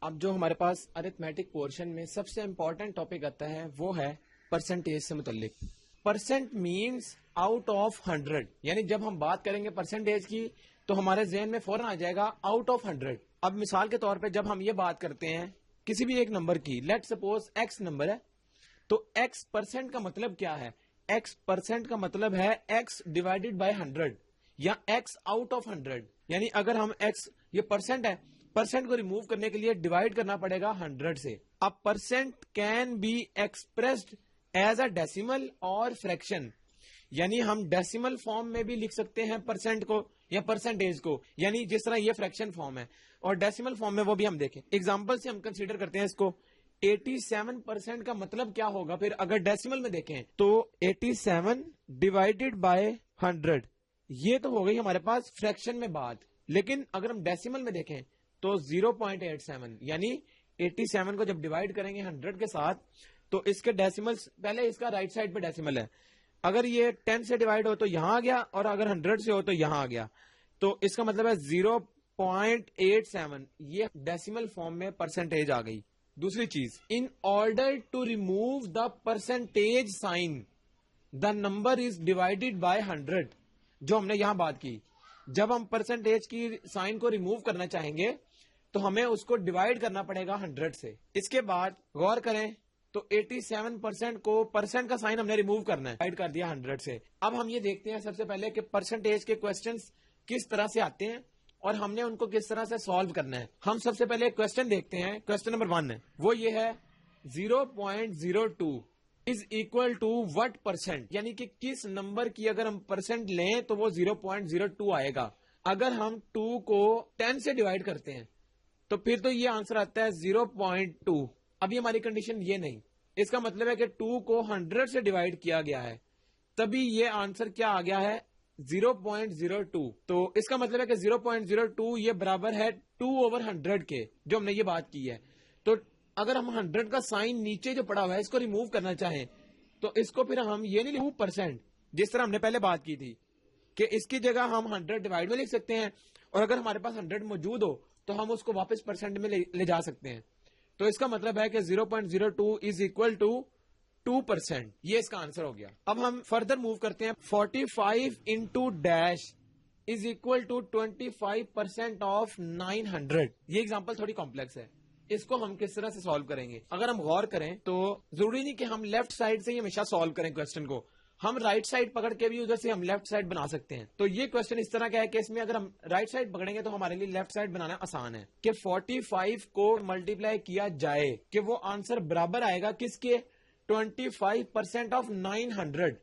اب جو ہمارے پاس ارتھمیٹک پورشن میں سب سے امپورٹنٹ ٹاپک آتا ہے وہ ہے پرسنٹیج سے متعلق. Percent means out of 100. یعنی جب ہم بات کریں گے پرسنٹیج کی تو ہمارے ذہن میں فوراً آ جائے گا آؤٹ آف 100. اب مثال کے طور پہ جب ہم یہ بات کرتے ہیں کسی بھی ایک نمبر کی، لیٹ سپوز ایکس نمبر ہے، تو ایکس پرسنٹ کا مطلب کیا ہے؟ ایکس پرسنٹ کا مطلب ہے ایکس ڈیوائڈیڈ بائی 100 یا ایکس آؤٹ آف 100. یعنی اگر ہم ایکس، یہ پرسنٹ ہے، پرسنٹ کو ریموو کرنے کے لیے ڈیوائڈ کرنا پڑے گا 100 سے. اب percent can be expressed as a decimal or fraction. یعنی ہم ڈیسیمل فارم میں بھی لکھ سکتے ہیں پرسنٹ کو یا پرسنٹیج کو، یعنی جس طرح یہ فریکشن فارم ہے، اور ڈیسیمل فارم میں وہ بھی ہم دیکھیں. اگزامپل سے ہم کنسیڈر کرتے ہیں اس کو. 87% کا مطلب کیا ہوگا پھر اگر ڈیسیمل میں دیکھیں تو 87 ڈیوائڈیڈ بائی 100. یہ تو ہو گئی ہمارے پاس فریکشن میں بات. لیکن اگر ہم ڈیسیمل میں دیکھیں تو 0.87، یعنی 87 کو جب ڈیوائڈ کریں گے 100 کے ساتھ تو اس کے ڈیسیمل، پہلے اس کا رائٹ سائڈ پہ ڈیسیمل ہے، اگر یہ 10 سے ڈیوائڈ ہو تو یہاں آ گیا، اور اگر 100 سے ہو تو یہاں آ گیا، تو اس کا مطلب ہے 0.87. یہ ڈیسیمل فارم میں پرسنٹیج آ گئی. دوسری چیز، in order to remove the percentage sign the number is divided by 100. جو ہم نے یہاں بات کی، جب ہم پرسنٹیج کی سائن کو ریموو کرنا چاہیں گے تو ہمیں اس کو ڈیوائڈ کرنا پڑے گا 100 سے. اس کے بعد غور کریں تو 87% کو پرسنٹ کا سائن ہم نے ریموو کرنا ہے، ڈیوائڈ کر دیا 100 سے. اب ہم یہ دیکھتے ہیں سب سے پہلے کہ پرسنٹیج کے کوسچنز کس طرح سے آتے ہیں اور ہم نے ان کو کس طرح سے سالو کرنا ہے. ہم سب سے پہلے کوسچن دیکھتے ہیں. کوسچن نمبر 1 ہے، وہ یہ ہے 0.02 is equal to what percent. یعنی کہ کس نمبر کی اگر ہم پرسنٹ لیں تو وہ 0.02 آئے گا. اگر ہم 2 کو 10 سے ڈیوائڈ کرتے ہیں تو پھر تو یہ آنسر آتا ہے 0.2. ابھی ہماری کنڈیشن یہ نہیں، اس کا مطلب ہے کہ 2 کو 100 سے ڈیوائڈ کیا گیا ہے، تبھی یہ آنسر کیا آ گیا ہے 0.02. تو اس کا مطلب ہے کہ 0.02 یہ برابر ہے 2/100 کے، جو ہم نے یہ بات کی ہے. تو اگر ہم 100 کا سائن نیچے جو پڑا ہوا ہے اس کو ریموو کرنا چاہیں تو اس کو پھر ہم یہ نہیں 2%، جس طرح ہم نے پہلے بات کی تھی کہ اس کی جگہ ہم 100 ڈیوائڈ میں لکھ سکتے ہیں، اور اگر ہمارے پاس 100 موجود ہو تو ہم اس کو واپس پرسنٹ میں لے جا سکتے ہیں. تو اس کا مطلب ہے کہ 0.02 از اکول ٹو 2%. یہ اس کا آنسر ہو گیا. اب ہم فردر موو کرتے ہیں. 45 into dash is equal to 25% of 900. یہ ایگزامپل تھوڑی کمپلیکس ہے، اس کو ہم کس طرح سے سالو کریں گے؟ اگر ہم غور کریں تو ضروری نہیں کہ ہم لیفٹ سائڈ سے ہی ہمیشہ سالو کریں کوسچن کو، ہم رائٹ سائڈ پکڑ کے بھی ادھر سے ہم لیفٹ سائڈ بنا سکتے ہیں. تو یہ کوسچن اس طرح کا ہے کہ اس میں اگر ہم رائٹ سائڈ پکڑیں گے تو ہمارے لیے لیفٹ سائڈ بنانا آسان ہے کہ 45 کو ملٹیپلائی کیا جائے کہ وہ آنسر برابر آئے گا کس کے؟ 25% آف 900.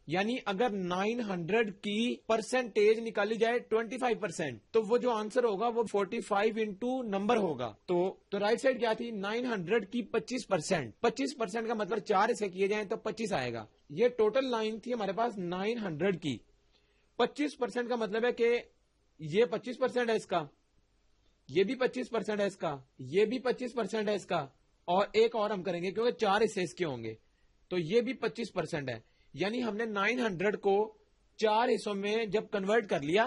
یعنی اگر 900 کی پرسنٹیج نکالی جائے 25% تو وہ جو آنسر ہوگا وہ 45 انٹو نمبر ہوگا. تو رائٹ سائڈ کیا تھی؟ 900 کی 25%. 25% کا مطلب 4 سے کیے جائیں تو 25 آئے گا. یہ ٹوٹل لائن تھی ہمارے پاس 900 کی. 25% کا مطلب ہے کہ یہ 25% ہے اس کا، یہ بھی 25% ہے اس کا، یہ بھی 25% ہے اس کا، اور ایک اور ہم کریں گے کیونکہ 4 حصے اس کے ہوں گے تو یہ بھی 25% ہے. یعنی ہم نے 900 کو 4 حصوں میں جب کنورٹ کر لیا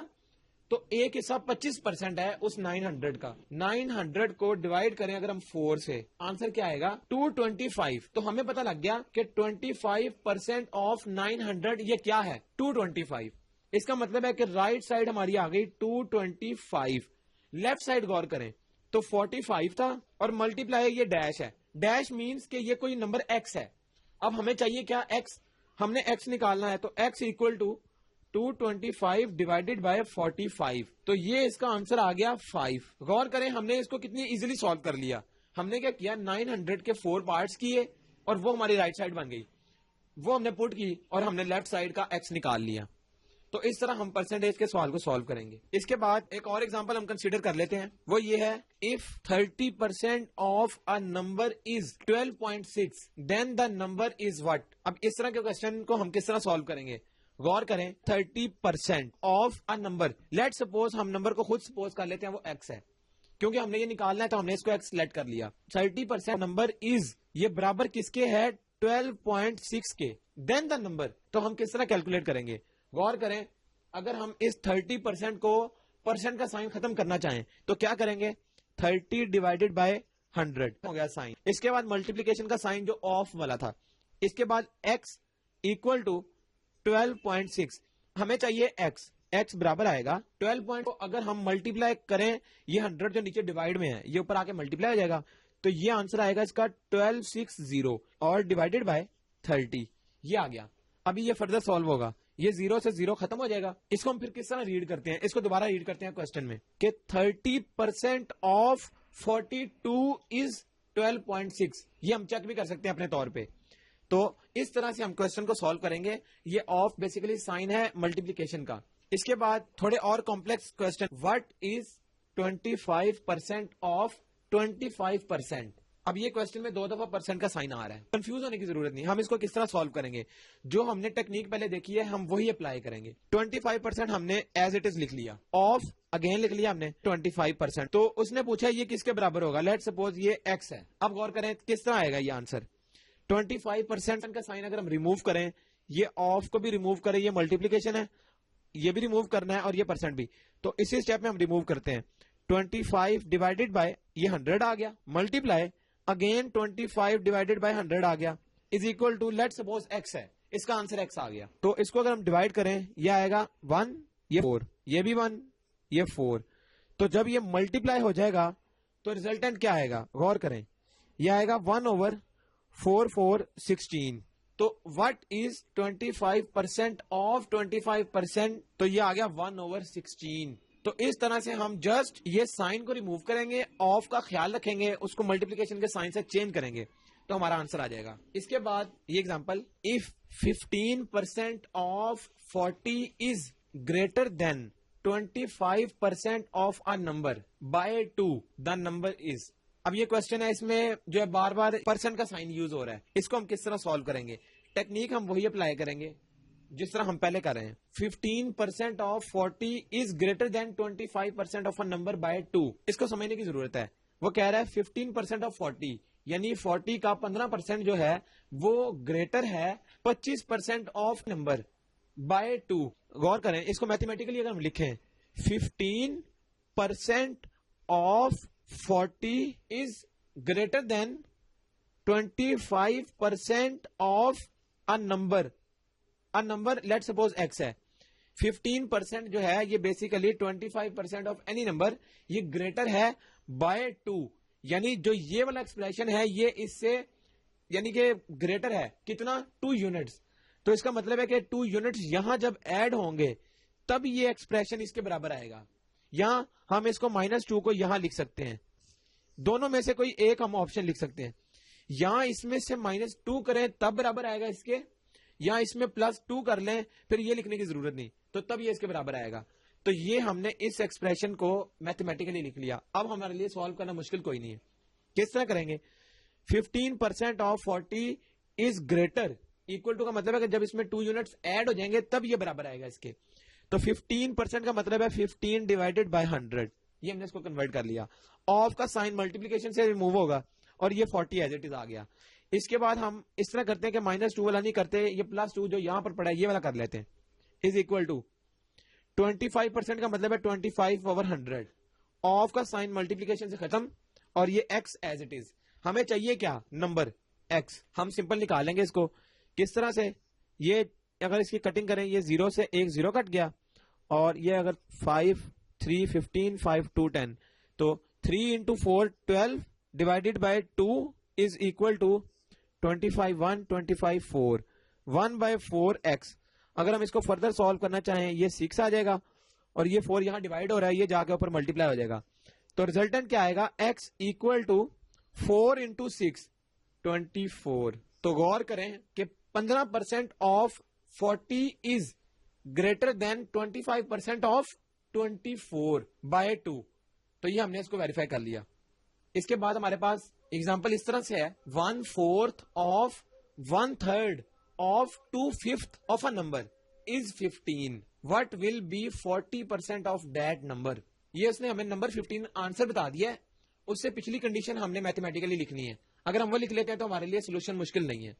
تو ایک حصہ 25% ہے اس 900 کا. 900 کو ڈیوائڈ کریں اگر ہم 4 سے، آنسر کیا آئے گا؟ 225. تو ہمیں پتہ لگ گیا کہ 25% آف 900 یہ کیا ہے؟ 225. اس کا مطلب ہے کہ رائٹ سائڈ ہماری آ گئی 225. لیفٹ سائڈ غور کریں تو 45 تھا اور ملٹیپلائی یہ ڈیش ہے. ڈیش مینس کہ یہ کوئی نمبر ایکس ہے. اب ہمیں چاہیے کیا؟ ایکس. ہم نے ایکس نکالنا ہے تو x equal to 225 divided by 45. تو یہ اس کا آنسر آ گیا 5. غور کریں ہم نے اس کو کتنی ایزیلی سالو کر لیا. ہم نے کیا کیا؟ 900 کے 4 پارٹس کیے اور وہ ہماری رائٹ سائڈ بن گئی، وہ ہم نے پٹ کی اور ہم نے لیفٹ سائڈ کا ایکس نکال لیا. تو اس طرح ہم پرسنٹیج کے سوال کو سالو کریں گے. اس کے بعد ایک اور ایگزامپل ہم کنسیڈر کر لیتے ہیں، وہ یہ ہے if 30% of a number is 12.6 then the number is what. اب اس طرح کے کوسچن کو ہم کس طرح سالو کریں گے؟ غور کریں. 30% of a number، let suppose ہم نمبر کو خود سپوز کر لیتے ہیں وہ ایکس ہے، کیونکہ ہم نے یہ نکالنا ہے تو ہم نے اس کو ایکس سلیکٹ کر لیا. 30% نمبر از یہ برابر کس کے ہے؟ 12.6 کے. دین دا نمبر، تو ہم کس طرح کیلکولیٹ کریں گے؟ غور کریں اگر ہم اس 30% کو پرسنٹ کا سائن ختم کرنا چاہیں تو کیا کریں گے؟ 30 ڈیوائڈیڈ بائی 100 ہو گیا سائن. اس کے بعد ملٹیپلیکیشن کا سائن جو آف والا تھا. اس کے بعد x اکول ٹو 12.6. ہمیں چاہیے x برابر آئے گا 12. اگر ہم ملٹیپلائی کریں یہ 100 جو نیچے ڈیوائڈ میں ہے یہ اوپر آ کے ملٹیپلائی ہو جائے گا, تو یہ آنسر آئے گا اس کا 1260 اور ڈیوائڈیڈ بائی 30. یہ آ گیا. ابھی یہ فردر سالو ہوگا, یہ 0 سے 0 ختم ہو جائے گا. اس کو ہم پھر کس طرح ریڈ کرتے ہیں, اس کو دوبارہ ریڈ کرتے ہیں کوسچن میں کہ 30% آف 42 از 12.6. یہ ہم چیک بھی کر سکتے ہیں اپنے طور پہ. تو اس طرح سے ہم کوسچن کو سالو کریں گے. یہ آف بیسیکلی سائن ہے ملٹیپلیکیشن کا. اس کے بعد تھوڑے اور complex question. What is 25% of 25%. اب یہ کوسچن میں 2 دفعہ پرسنٹ کا سائن آ رہا ہے. کنفیوز ہونے کی ضرورت نہیں. ہم اس کو کس طرح سالو کریں گے, جو ہم نے ٹیکنیک پہلے دیکھی ہے ہم وہی اپلائی کریں گے. 25% ہم نے ایز اٹ از لکھ لیا, آف اگین لکھ لیا ہم نے 25%. تو اس نے پوچھا یہ کس کے برابر ہوگا. لیٹ سپوز یہ x ہے. اب غور کریں کس طرح آئے گا یہ آنسر. 25% کا سائن اگر ہم ریموو کریں, یہ آف کو بھی ریموو کریں, یہ ملٹیپلیکیشن ہے, یہ بھی ریموو کرنا ہے اور یہ پرسنٹ بھی. تو اسی اسٹیپ میں ہم ریموو کرتے ہیں. 25 ڈیوائڈیڈ بائی یہ 100 آ گیا, ملٹیپلائی اگین 25 ڈیوائڈیڈ بائی 100 آ گیا, is equal to let suppose x ہے. اس کا آنسر x آ گیا. تو اس کو اگر ہم ڈیوائڈ کریں یہ آئے گا 1, یہ 4, یہ بھی 1, یہ 4. تو جب یہ ملٹیپلائی ہو جائے گا تو ریزلٹنٹ کیا آئے گا, غور کریں, یہ آئے گا 1/4/16. تو وٹ از 25% آف 25%, تو یہ آ گیا 1/16. تو اس طرح سے ہم جسٹ یہ سائن کو ریموو کریں گے, آف کا خیال رکھیں گے, اس کو ملٹیپلیکیشن کے سائن سے چینج کریں گے تو ہمارا آنسر آ جائے گا. اس کے بعد یہ example, if 15% of 40 is greater than 25% of a number by 2, the number از. اب یہ کوشچن ہے, اس میں جو ہے بار بار پرسنٹ کا سائن یوز ہو رہا ہے. اس کو ہم کس طرح سالو کریں گے, ٹیکنیک ہم وہی اپلائی کریں گے جس طرح ہم پہلے کر رہے ہیں. 15% of 40 is greater than 25% of a number by 2. اس کو سمجھنے کی ضرورت ہے. وہ کہہ رہا ہے 15% آف 40 یعنی 40 کا 15% جو ہے وہ گریٹر ہے 25% آف نمبر بائی 2. غور کریں اس کو میتھمیٹیکلی اگر ہم لکھیں, 15% of 40 is greater than 25% of a number. Number let suppose x ہے. 15% جو ہے یہ بیسیکلی 25% آف اینی نمبر, یہ گریٹر ہے بائی 2. یعنی جو یہ والا ایکسپریشن ہے یہ اس سے یعنی کہ گریٹر ہے کتنا, 2 یونٹس. تو اس کا مطلب ہے کہ 2 یونٹس یہاں جب ایڈ ہوں گے تب یہ ایکسپریشن اس کے برابر آئے گا. یہاں ہم اس کو -2 کو یہاں لکھ سکتے ہیں, دونوں میں سے کوئی ایک ہم آپشن لکھ سکتے ہیں. یہاں اس میں سے -2 کریں تب برابر آئے گا اس کے, یا اس میں +2 کر لیں پھر یہ لکھنے کی ضرورت نہیں تو تب یہ اس کے برابر آئے گا. تو یہ ہم نے اس ایکسپریشن کو میتھمیٹیکلی لکھ لیا. اب ہمارے لیے سالو کرنا مشکل کوئی نہیں ہے. کس طرح کریں گے, 15% of 40 is greater equal to کا مطلب ہے کہ جب اس میں 2 یونٹس ایڈ ہو جائیں گے تب یہ برابر آئے گا اس کے. تو 15% کا مطلب ہے 15 ڈیوائڈیڈ بائی 100. یہ ہم نے اس کو کنورٹ کر لیا. آف کا سائن ملٹیپلیکیشن سے ریموو ہوگا اور یہ 40 ایز اٹ از آ گیا. اس کے بعد ہم اس طرح کرتے ہیں کہ -2 والا نہیں کرتے, یہ +2 جو یہاں پر پڑا ہے یہ والا کر لیتے ہیں. از اکول ٹو 25% کا مطلب ہے 25/100. آف کا سائن ملٹیپلیکیشن سے ختم اور یہ x ایز اٹ از. ہمیں چاہیے کیا, نمبر x. ہم سمپل نکالیں گے اس کو. کس طرح سے, یہ اگر اس کی کٹنگ کریں یہ 0 سے 1 0 کٹ گیا, اور یہ اگر 5 3 15 5 2 10, تو 3 into 4 12 divided by 2 is equal to 25 1 25 4 1/4x. اگر ہم اس کو فردر سالو کرنا چاہیں یہ 6 آ جائے گا اور یہ 4 یہاں ڈیوائڈ ہو رہا ہے, یہ جا کے اوپر ملٹیپلائی ہو جائے گا. تو ریزلٹنٹ کیا آئے گا, x اکول ٹو 4 into 6 24. تو غور کریں کہ 15% of 40 is greater than 25% of 24/2. تو یہ ہم نے اس کو ویریفائی کر لیا. اس کے بعد ہمارے پاس ایگزامپل اس طرح سے ہے, 1/4 of 1/3 of 2/5 of a number is 15. What will be 40% of that number. یہ اس نے ہمیں نمبر 15 آنسر بتا دیا ہے, اس سے پچھلی کنڈیشن ہم نے میتھمیٹیکلی لکھنی ہے. اگر ہم وہ لکھ لیتے ہیں تو ہمارے لیے سولوشن مشکل نہیں ہے.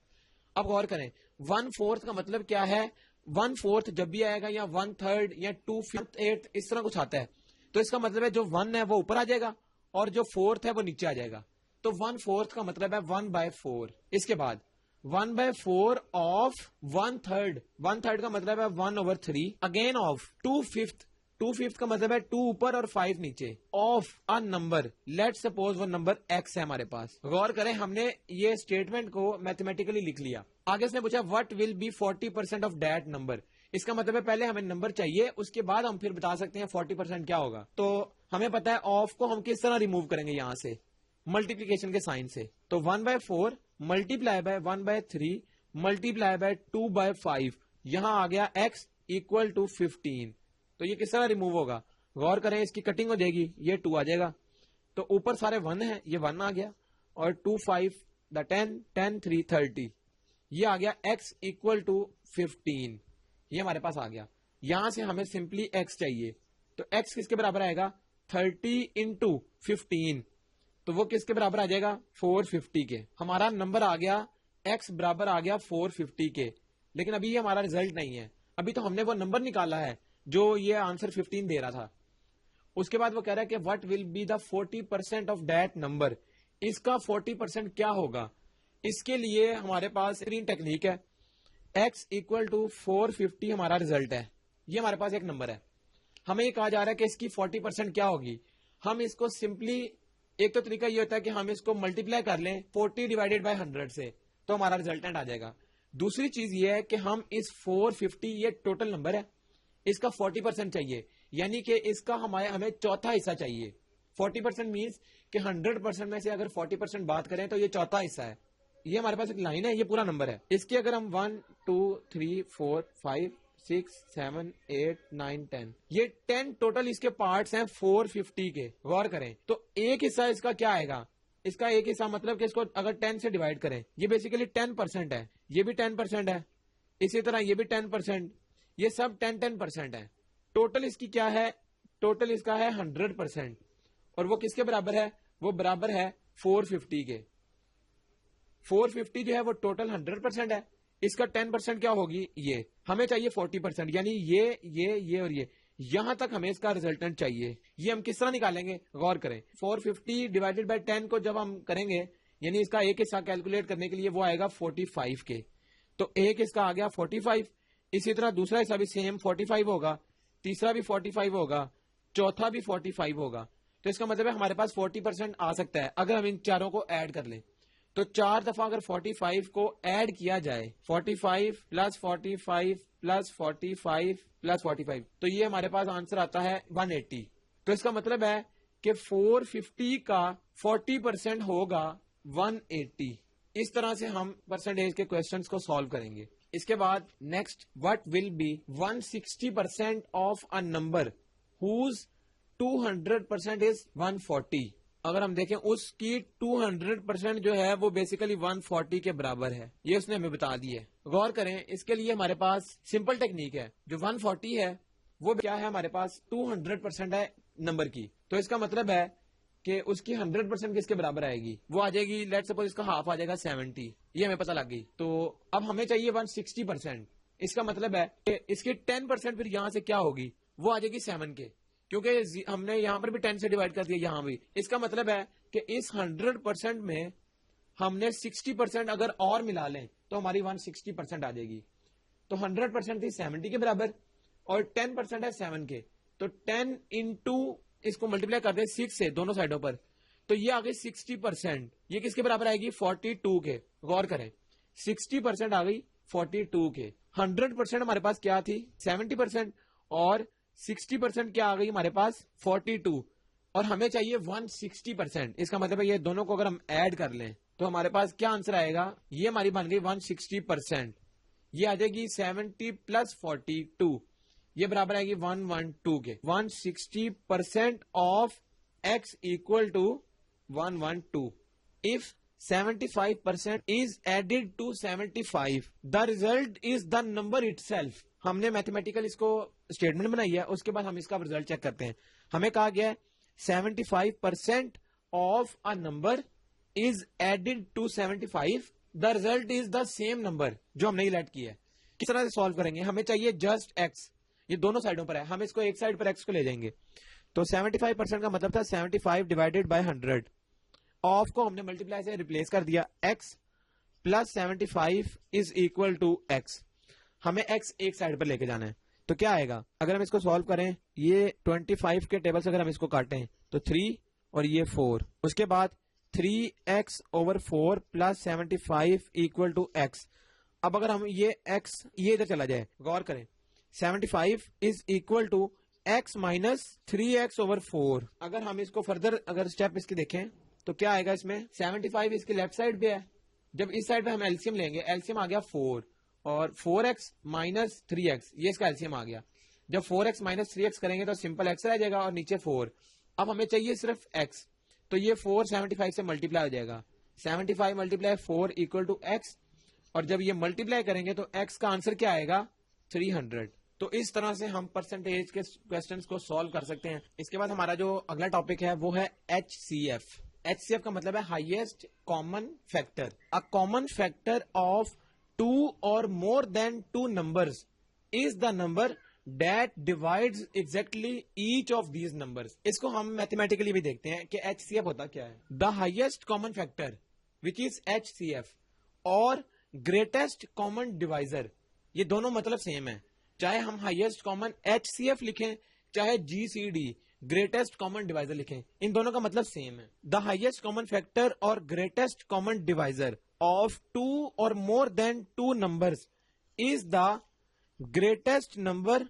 اب غور کریں 1/4 کا مطلب کیا ہے. 1/4 جب بھی آئے گا یا 1/3 یا 2/5 اس طرح کچھ آتا ہے, تو اس کا مطلب ہے جو 1 ہے وہ اوپر آ جائے گا اور جو فورتھ ہے وہ نیچے آ جائے گا. تو 1/4 کا مطلب ہے 1/4. اس کے بعد 1/4 آف 1/3. 1/3 کا مطلب ہے 1/3. Again of 2/5. 2/5 کا مطلب ہے 2 اوپر اور 5 نیچے. Of a number, let suppose وہ نمبر ایکس ہے ہمارے پاس. غور کریں, ہم نے یہ اسٹیٹمنٹ کو میتھمیٹیکلی لکھ لیا. آگے اس نے پوچھا what will be 40% of that number. اس کا مطلب ہے پہلے ہمیں نمبر چاہیے, اس کے بعد ہم پھر بتا سکتے ہیں 40% کیا ہوگا. تو ہمیں پتا ہے آف کو ہم کس طرح ریموو کریں گے یہاں سے, ملٹیپلیکیشن کے سائن سے. تو 1/4 ملٹیپلائی بائی 1/3 ملٹیپلائی بائی 2/5. یہاں آ گیا x اکول ٹو 15. تو یہ کس طرح ریموو ہوگا, غور کریں, اس کی کٹنگ ہو جائے گی, یہ 2 آ جائے گا. تو اوپر سارے 1 ہیں, یہ 1 آ گیا, اور 2 5 10 10 3 30. یہ آ گیا x اکول ٹو 15. یہ ہمارے پاس آ گیا. یہاں سے ہمیں سمپلی x چاہیے. تو x کس کے برابر آئے گا, 30 انٹو 15. تو وہ کس کے برابر آ جائے گا, 450 کے. ہمارا نمبر آ گیا x برابر آ گیا 450 کے. لیکن ابھی یہ ہمارا ریزلٹ نہیں ہے, ابھی تو ہم نے وہ نمبر نکالا ہے جو یہ آنسر 15 دے رہا تھا. اس کے بعد وہ کہہ رہا ہے کہ what will be the 40% of that number. اس کا 40% کیا ہوگا. اس کے لیے ہمارے پاس تین ٹیکنیک ہے. x اکول ٹو 450 ہمارا ریزلٹ ہے, یہ ہمارے پاس ایک نمبر ہے. ہمیں یہ کہا جا رہا ہے کہ اس کی 40% کیا ہوگی. ہم اس کو سمپلی, ایک تو طریقہ یہ ہوتا ہے کہ ہم اس کو ملٹیپلائی کر لیں 40 ڈیوائڈیڈ بائی 100 سے, تو ہمارا ریزلٹنٹ آ جائے گا. دوسری چیز یہ ہے کہ ہم اس 450, یہ ٹوٹل نمبر ہے, اس کا 40% چاہیے, یعنی کہ اس کا ہمیں چوتھا حصہ چاہیے. 40% مینس کہ 100% میں سے اگر 40% بات کریں تو یہ چوتھا حصہ ہے. یہ ہمارے پاس ایک لائن ہے, یہ پورا نمبر ہے. اس کے اگر ہم 1 2 3 4 5 6 7 8 9 10, یہ 10 ٹوٹل اس کے پارٹس ہیں 450 کے. غور کریں, تو ایک حصہ اس کا کیا آئے گا, اس کا ایک حصہ مطلب کہ اس کو اگر 10 سے ڈیوائڈ کریں, یہ بیسیکلی 10% ہے, یہ بھی 10% ہے, اسی طرح یہ بھی 10%, یہ سب 10% ہے. ٹوٹل اس کی کیا ہے, ٹوٹل اس کا ہے 100%, اور وہ کس کے برابر ہے, وہ برابر ہے 450 کے. 450 جو ہے وہ ٹوٹل 100% ہے, اس کا 10% کیا ہوگی, یہ ہمیں چاہیے 40%, یعنی یہ اور یہ, یہاں تک ہمیں اس کا ریزلٹنٹ چاہیے. یہ ہم کس طرح نکالیں گے, غور کریں. 450 ڈیوائڈیڈ بائی 10 کو جب ہم کریں گے, یعنی اس کا ایک حصہ کیلکولیٹ کرنے کے لیے وہ آئے گا 45 کے. تو ایک اس کا آ گیا 45, اسی طرح دوسرا حصہ بھی سیم 45 ہوگا, تیسرا بھی 45 ہوگا, چوتھا بھی 45 ہوگا. تو اس کا مطلب ہے ہمارے پاس 40% آ سکتا ہے اگر ہم ان چاروں کو ایڈ کر لیں. تو 4 دفعہ اگر 45 کو ایڈ کیا جائے, 45 پلس 45 پلس 45 پلس 45, تو یہ ہمارے پاس آنسر آتا ہے 180. تو اس کا مطلب ہے کہ 450 کا 40% ہوگا 180. اس طرح سے ہم پرسنٹیج کے کوشچنس کو سالو کریں گے. اس کے بعد next, what will be 160% of a number whose 200% is 140. اگر ہم دیکھیں اس کی 200% جو ہے وہ بیسیکلی 140 کے برابر ہے, یہ اس نے ہمیں بتا دی ہے. غور کریں, اس کے لیے ہمارے پاس سمپل ٹیکنیک ہے. جو 140 ہے وہ کیا ہے, ہمارے پاس 200% ہے نمبر کی. تو اس کا مطلب ہے کہ اس کی 100% کس کے برابر آئے گی, وہ آ جائے گی, لیٹ سپوز اس کا ہاف آ جائے گا 70. یہ ہمیں پتہ لگ گئی. تو اب ہمیں چاہیے 160%. اس کا مطلب ہے کہ اس کی 10% پھر یہاں سے کیا ہوگی, وہ آ جائے گی 7 کے, کیونکہ ہم نے یہاں پر بھی 10 سے ڈیوائڈ کر دیا, یہاں بھی. اس کا مطلب ہے کہ اس 100% میں ہم نے 60% اگر اور ملا لیں تو ہماری 160% آ جائے گی. تو 100% تھی 70 کے برابر اور 10% ہے 7 کے. تو 10 انٹو اس کو ملٹیپلائی کر دیں 6 سے دونوں سائڈوں پر, تو یہ آ گئی 60%. یہ کس کے برابر آئے گی, 42 کے. غور کریں, 60% آ گئی 42 کے. 100% ہمارے پاس کیا تھی 70%, اور 60% کیا آ گئی ہمارے پاس 42, اور ہمیں چاہیے 160%. اس کا مطلب ہے یہ دونوں کو اگر ہم ایڈ کر لیں تو ہمارے پاس کیا آنسر آئے گا, یہ ہماری بن گئی 160%. یہ آ جائے گی 70 پلس 42, یہ برابر آئے گی 112 کے. 160% of x equal to 112. If 75% is added to 75, the result is the number itself. ہم نے میتھمیٹیکل اس کو اسٹیٹمنٹ بنائی ہے, اس کے بعد ہم اس کا ریزلٹ چیک کرتے ہیں. ہمیں کہا گیا ہے 75% of a number is added to 75, the result is the same number جو ہم نے لیٹ کی ہے. کس طرح سے سالو کریں گے, ہمیں چاہیے جسٹ x, یہ دونوں سائڈوں پر ہے, ہم اس کو ایک سائڈ پر x کو لے جائیں گے. تو 75% کا مطلب تھا 75 ڈیوائڈیڈ بائی 100. آف کو ہم نے ملٹیپلائی سے ریپلیس کر دیا, x plus 75 is equal to x. ہمیں x ایک سائڈ پر لے کے جانا ہے, تو کیا آئے گا اگر ہم اس کو سالو کریں؟ یہ 25 کے ٹیبل سے اگر ہم اس کو کاٹیں تو 3 اور یہ 4, اس کے بعد 3x over 4 plus 75 equal to x. اب اگر ہم یہ x یہ ادھر چلا جائے, غور کریں 75 is equal to x minus 3x over 4. اگر ہم اس کو فردر اگر اسٹیپ اس کے دیکھیں تو کیا آئے گا اس میں؟ 75 اس کے لیفٹ سائڈ پہ ہے, جب اس سائڈ پہ ہم ایلسیم لیں گے, ایلسیم آ گیا 4 اور 4x مائنس 3x, یہ اس کا ایلسیم آ گیا. جب 4x مائنس 3x کریں گے تو سمپل x رہ جائے گا اور نیچے 4. اب ہمیں چاہیے صرف x, تو یہ 4 75 سے ملٹیپلائی ہو جائے گا. 75 ملٹیپلائی 4 اکول ٹو x, اور جب یہ ملٹیپلائی کریں گے تو x کا آنسر کیا آئے گا؟ 300. تو اس طرح سے ہم پرسنٹیج کے کوسچنز کو سالو کر سکتے ہیں. اس کے بعد ہمارا جو اگلا ٹاپک ہے وہ ہے HCF. HCF کا مطلب ہے highest common factor. A common factor of 2 or more than 2 numbers is the number that divides exactly each of these numbers. اس کو ہم میتھمیٹیکلی بھی دیکھتے ہیں کہ HCF ہوتا کیا ہے. The highest common factor which is HCF اور greatest common divisor, یہ دونوں مطلب سیم ہے. چاہے ہم ہائیسٹ کامن HCF لکھیں چاہے GCD گریٹسٹ کامن ڈیوائزر لکھیں, ان دونوں کا مطلب سیم ہے. دا ہائیسٹ کامن فیکٹر اور گریٹسٹ کامن ڈیوائزر آف 2 اور مور دین 2 numbers is the greatest number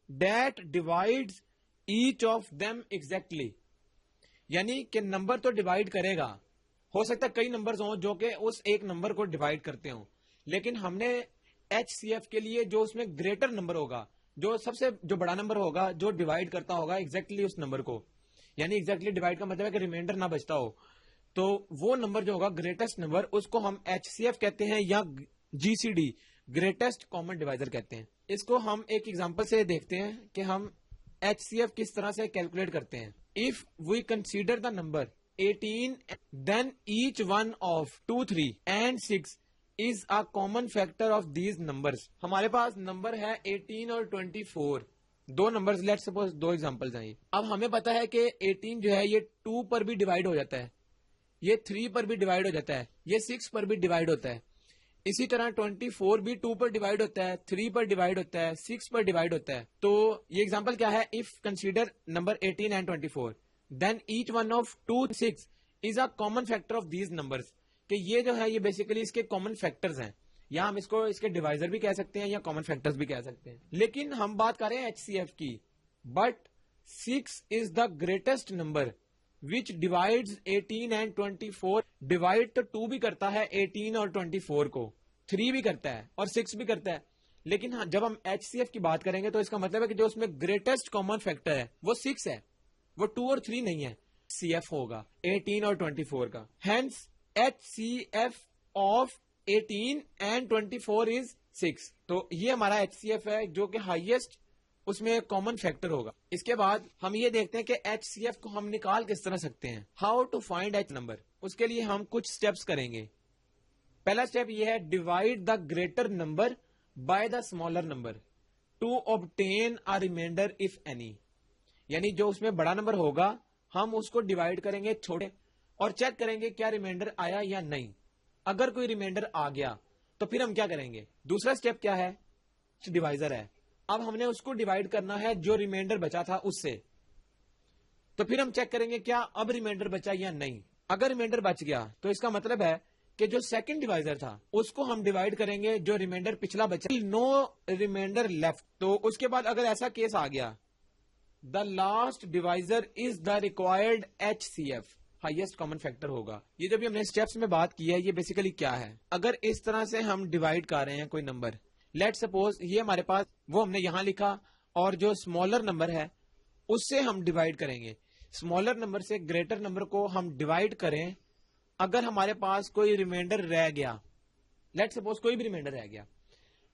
that divides each of them exactly. یعنی کہ نمبر تو ڈیوائڈ کرے گا, ہو سکتا ہے کئی نمبرز ہوں جو کہ اس ایک نمبر کو ڈیوائڈ کرتے ہوں, لیکن ہم نے HCF کے لیے جو اس میں گریٹر نمبر ہوگا, جو سب سے جو بڑا نمبر ہوگا جو ڈیوائڈ کرتا ہوگا ایگزیکٹلی اس نمبر کو, یعنی ایگزیکٹلی ڈیوائڈ کا مطلب ہے کہ ریمائنڈر نہ بچتا ہو, تو وہ نمبر جو ہوگا گریٹسٹ نمبر, اس کو ہم HCF کہتے ہیں یا GCD گریٹسٹ کامن ڈیوائزر کہتے ہیں. اس کو ہم ایک ایگزامپل سے دیکھتے ہیں کہ ہم HCF کس طرح سے کیلکولیٹ کرتے ہیں. If we consider the number 18, then each one of 2, 3 and 6 is a common factor of these numbers. ہمارے پاس نمبر ہے 18 اور 24, دو نمبرز, لیٹ سپوز دو ایگزامپلز ہیں. اب ہمیں پتا ہے کہ 18 جو ہے یہ 2 پر بھی ڈیوائڈ ہو جاتا ہے, یہ 3 پر بھی ڈیوائڈ ہو جاتا ہے, یہ 6 پر بھی ڈیوائڈ ہوتا ہے. اسی طرح 24 بھی 2 پر ڈیوائڈ ہوتا ہے, 3 پر ڈیوائڈ ہوتا ہے, 6 پر ڈیوائڈ ہوتا ہے. تو یہ ایگزامپل کیا ہے؟ If consider number 18 and 24, then each one of 2, 6 is a common factor of these numbers. کہ یہ جو ہے یہ بیسیکلی اس کے کامن فیکٹرز ہیں, یا ہم اس کو اس کے ڈیوائزر بھی کہہ سکتے ہیں یا کامن فیکٹرز بھی کہہ سکتے ہیں. لیکن ہم بات کر رہے ہیں HCF کی, but 6 is the greatest number which divides 18 and 24. Divide تو 2 بھی کرتا ہے 18 اور 24 کو, 3 بھی کرتا ہے اور 6 بھی کرتا ہے. لیکن جب ہم HCF کی بات کریں گے تو اس کا مطلب ہے کہ جو اس میں گریٹسٹ کامن فیکٹر ہے وہ 6 ہے, وہ 2 اور 3 نہیں ہے. CF ہوگا 18 اور 24 کا. Hence HCF of 18 and 24 is 6. تو یہ ہمارا HCF ہے جو کہ ہائیسٹ اس میں کامن فیکٹر ہوگا. اس کے بعد ہم یہ دیکھتے ہیں کہ HCF کو ہم نکال کس طرح سکتے ہیں. How to find H number. اس کے لیے ہم کچھ سٹیپس کریں گے. پہلا سٹیپ یہ ہے divide the greater number by the smaller number two obtain a remainder if any. یعنی جو اس میں بڑا نمبر ہوگا ہم اس کو ڈیوائڈ کریں گے چھوٹے اور چیک کریں گے کیا ریمائنڈر آیا یا نہیں. اگر کوئی ریمائنڈر آ گیا تو پھر ہم کیا کریں گے؟ دوسرا سٹیپ کیا ہے؟ ڈیوائزر ہے. اب ہم نے اس کو ڈیوائڈ کرنا ہے جو ریمائنڈر بچا تھا اس سے, تو پھر ہم چیک کریں گے کیا اب ریمائنڈر بچا یا نہیں. اگر ریمائنڈر بچ گیا تو اس کا مطلب ہے کہ جو سیکنڈ ڈیوائزر تھا اس کو ہم ڈیوائڈ کریں گے جو ریمائنڈر پچھلا بچا, نو ریمائنڈر لیفٹ. تو اس کے بعد اگر ایسا کیس آ گیا, the last divisor is the required HCF, highest common factor ہوگا. یہ جو بھی ہم نے اسٹیپس میں بات کی ہے یہ بیسیکلی کیا ہے. اگر اس طرح سے ہم ڈیوائڈ کر رہے ہیں کوئی نمبر, لیٹ سپوز یہ ہمارے پاس وہ ہم نے یہاں لکھا اور جو اسمالر نمبر ہے اس سے ہم ڈیوائڈ کریں گے. اسمالر نمبر سے گریٹر نمبر کو ہم ڈیوائڈ کریں. اگر ہمارے پاس کوئی ریمائنڈر رہ گیا, لیٹ سپوز کوئی بھی ریمائنڈر رہ گیا,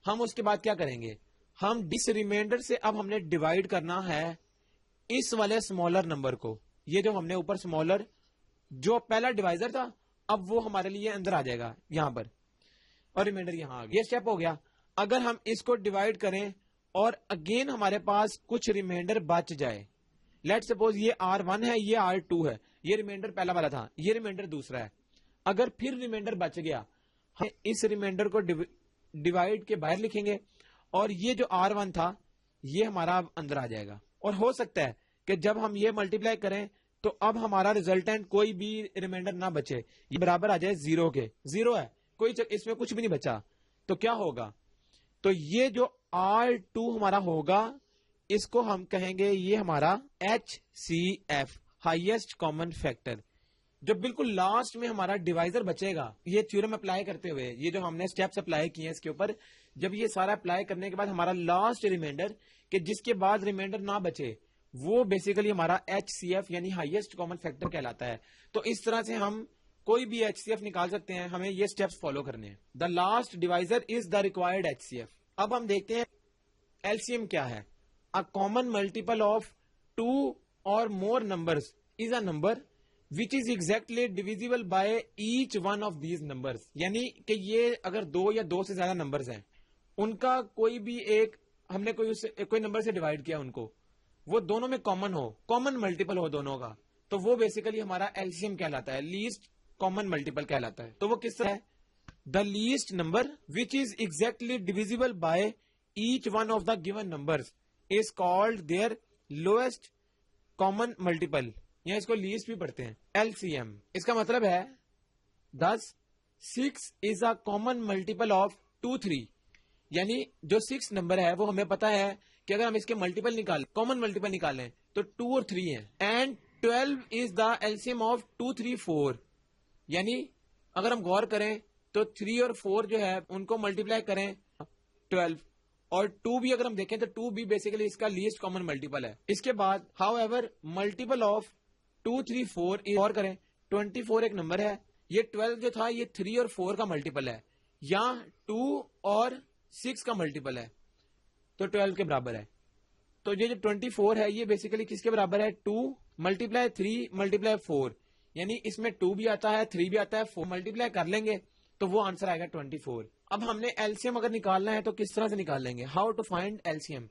ہم اس کے بعد کیا کریں گے؟ ہم ڈس ریمائنڈر سے اب ہم نے ڈیوائڈ کرنا ہے اس والے اسمالر نمبر کو. یہ جو ہم نے اوپر اسمالر جو پہلا ڈیوائزر تھا اب وہ ہمارے لیے اندر آ جائے گا یہاں پر, اور ریمائنڈر یہاں آ گیا. یہ اسٹیپ ہو گیا. اگر ہم اس کو ڈیوائڈ کریں اور اگین ہمارے پاس کچھ ریمائنڈر بچ جائے, لیٹ سپوز یہ R1 ہے, یہ R2 ہے, یہ ریمائنڈر پہلا والا تھا, یہ ریمائنڈر دوسرا ہے. اگر پھر ریمائنڈر بچ گیا, ہم اس ریمائنڈر کو ڈیوائڈ کے باہر لکھیں گے, اور یہ جو R1 تھا یہ ہمارا اب اندر آ جائے گا. اور ہو سکتا ہے کہ جب ہم یہ ملٹیپلائی کریں تو اب ہمارا ریزلٹنٹ کوئی بھی ریمائنڈر نہ بچے, یہ برابر آ جائے 0 کے. 0 ہے, کوئی اس میں کچھ بھی نہیں بچا, تو کیا ہوگا؟ تو یہ جو R2 ہمارا ہوگا, اس کو ہم کہیں گے یہ ہمارا HCF, ہائیسٹ کامن فیکٹر. جو بالکل لاسٹ میں ہمارا ڈیوائزر بچے گا, یہ تھیورم اپلائی کرتے ہوئے, یہ جو ہم نے سٹیپس اپلائی کیے ہیں اس کے اوپر, جب یہ سارا اپلائی کرنے کے بعد ہمارا لاسٹ ریمائنڈر کہ جس کے بعد ریمائنڈر نہ بچے, وہ بیسیکلی ہمارا HCF یعنی ہائیسٹ کامن فیکٹر کہلاتا ہے. تو اس طرح سے ہم کوئی بھی HCF نکال سکتے ہیں, ہمیں یہ سٹیپس فالو کرنے ہیں. The last divisor is the required HCF. اب ہم دیکھتے ہیں LCM کیا ہے. A common multiple of 2 or more numbers is a number which is exactly divisible by each one of these numbers. یعنی کہ یہ اگر 2 یا 2 سے زیادہ نمبرز ہیں, ان کا کوئی بھی ایک ہم نے کوئی نمبر سے ڈیوائڈ کیا ان کو, وہ دونوں میں کامن ہو, کامن ملٹیپل ہو دونوں کا, تو وہ بیسیکلی ہمارا LCM کہلاتا ہے, لیسٹ کامن ملٹیپل کہلاتا ہے. تو وہ کس طرح ہے؟ The least number which is exactly divisible by each one of the given numbers is called their lowest common multiple, یا اس کو لیسٹ بھی پڑھتے ہیں LCM. اس کا مطلب ہے 10 6 is a common multiple of 2 3, یعنی جو 6 نمبر ہے وہ ہمیں پتا ہے کہ اگر ہم اس کے ملٹیپل نکالیں, کامن ملٹیپل نکالیں تو 2 اور 3 ہیں. And 12 is the LCM of 2 3 4, یعنی اگر ہم غور کریں تو 3 اور 4 جو ہے ان کو ملٹیپلائی کریں 12, اور 2 بھی اگر ہم دیکھیں تو 2 بھی بیسیکلی اس کا لیسٹ کامن ملٹیپل ہے. اس کے بعد ہاؤ ایور ملٹیپل آف 2 3 4 اور کریں 24 ایک نمبر ہے, یہ 12 جو تھا یہ 3 اور 4 کا ملٹیپل ہے, یا 2 اور 6 کا ملٹیپل ہے, تو 12 کے برابر ہے. تو یہ جو 24 ہے یہ بیسیکلی کس کے برابر ہے؟ 2 ملٹیپلائی 3 ملٹیپلائی 4, یعنی اس میں 2 بھی آتا ہے 3 بھی آتا ہے, 4 ملٹیپلائی کر لیں گے تو وہ آنسر آئے گا 24. اب ہم نے LCM اگر نکالنا ہے تو کس طرح سے نکال لیں گے؟ How to find LCM.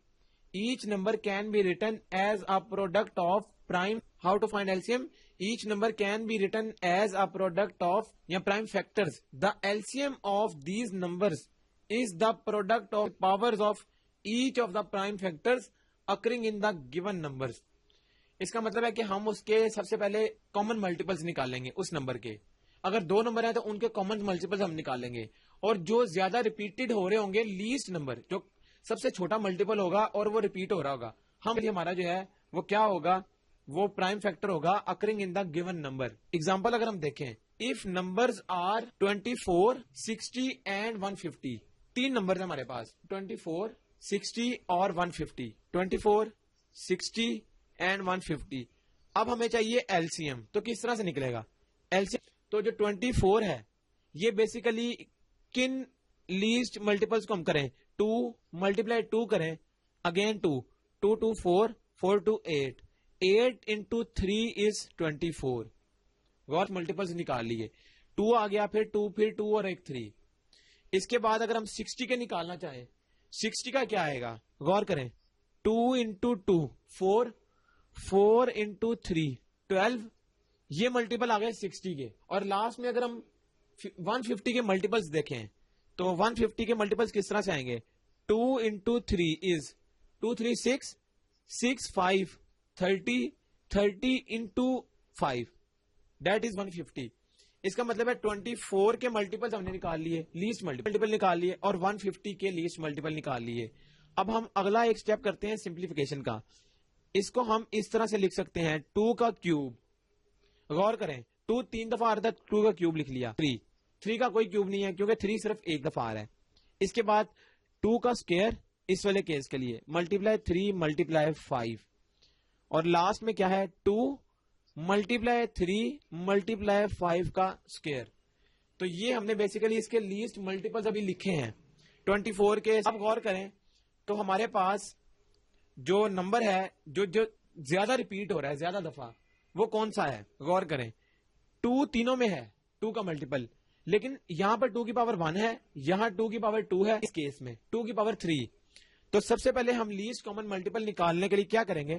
Each number can be written as a product of prime. How to find LCM. Each number can be written as a product of یا prime factors. The LCM of these numbers is the product of powers of each of the prime factors occurring in the given numbers. اس کا مطلب ہے کہ ہم اس کے سب سے پہلے کامن ملٹیپلز نکالیں گے اس نمبر کے. اگر 2 نمبر ہیں تو ان کے کامن ملٹیپلز ہم نکالیں گے, اور جو زیادہ ریپیٹڈ ہو رہے ہوں گے لیسٹ نمبر, جو سب سے چھوٹا ملٹیپل ہوگا اور وہ ریپیٹ ہو رہا ہوگا, ہمارا جو ہے وہ کیا ہوگا؟ وہ پرائم فیکٹر ہوگا occurring in the given number. Example اگر ہم دیکھیں, اف نمبرز آر 24 60 اینڈ 150, 3 نمبر ہیں ہمارے پاس 24 60 اور 150, 24 60 اینڈ 150. اب ہمیں چاہیے LCM, تو کس طرح سے نکلے گا LCM؟ تو جو 24 ہے یہ بیسیکلی کن لیسٹ ملٹیپلز کو ہم کریں؟ 2 ملٹیپلائی 2 کریں, اگین 2 2 2 4 4 2 8 8 into 3 is 24. غور ملٹیپلز نکال لیے, 2 آ گیا, پھر 2 پھر 2 اور ایک 3. اس کے بعد اگر ہم 60 کے نکالنا چاہیں, 60 کا کیا آئے گا؟ غور کریں, 2 into 2 4 4 into 3 12, یہ ملٹیپل آ گئے 60 کے. اور لاسٹ میں اگر ہم 150 کے ملٹیپلز دیکھیں تو 150 کے ملٹیپلز کس طرح سے آئیں گے؟ 2 into 3 is 2 3 6 6 5 30 30 into 5, that is 150. اس کا مطلب ہے 24 کے ملٹیپلز ہم نے نکال لیے, لیسٹ ملٹیپل نکال لیے, اور 150 کے لیسٹ ملٹیپل نکال لیے. اب ہم اگلا ایک سٹیپ کرتے ہیں سمپلیفیکیشن کا. اس کو ہم اس طرح سے لکھ سکتے ہیں 2 کا کیوب. غور کریں, 2 3 دفعہ آ رہا تھا, 2 کا کیوب لکھ لیا. 3 کا کوئی کیوب نہیں ہے کیونکہ 3 صرف ایک دفعہ آ رہا ہے. اس کے بعد 2 کا اسکوائر اس والے کیس کے لیے ملٹیپلائی 3 ملٹیپلائی 5, اور لاسٹ میں کیا ہے 2 ملٹیپلائی 3 ملٹیپلائی 5 کا اسکوائر. تو یہ ہم نے بیسیکلی اس کے لیسٹ ملٹیپلز ابھی لکھے ہیں 24 کے. اب غور کریں تو ہمارے پاس جو نمبر ہے جو زیادہ ریپیٹ ہو رہا ہے زیادہ دفعہ, وہ کون سا ہے؟ غور کریں, 2 تینوں میں ہے 2 کا ملٹیپل, لیکن یہاں پر 2 کی پاور 1 ہے, یہاں 2 کی پاور 2 ہے, اس کیس میں 2 کی پاور 3. تو سب سے پہلے ہم لیسٹ کامن ملٹیپل نکالنے کے لیے کیا کریں گے؟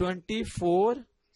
24,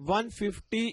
150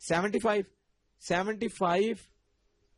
75, 75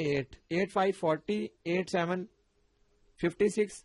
8, 8 5 40, 8 7 56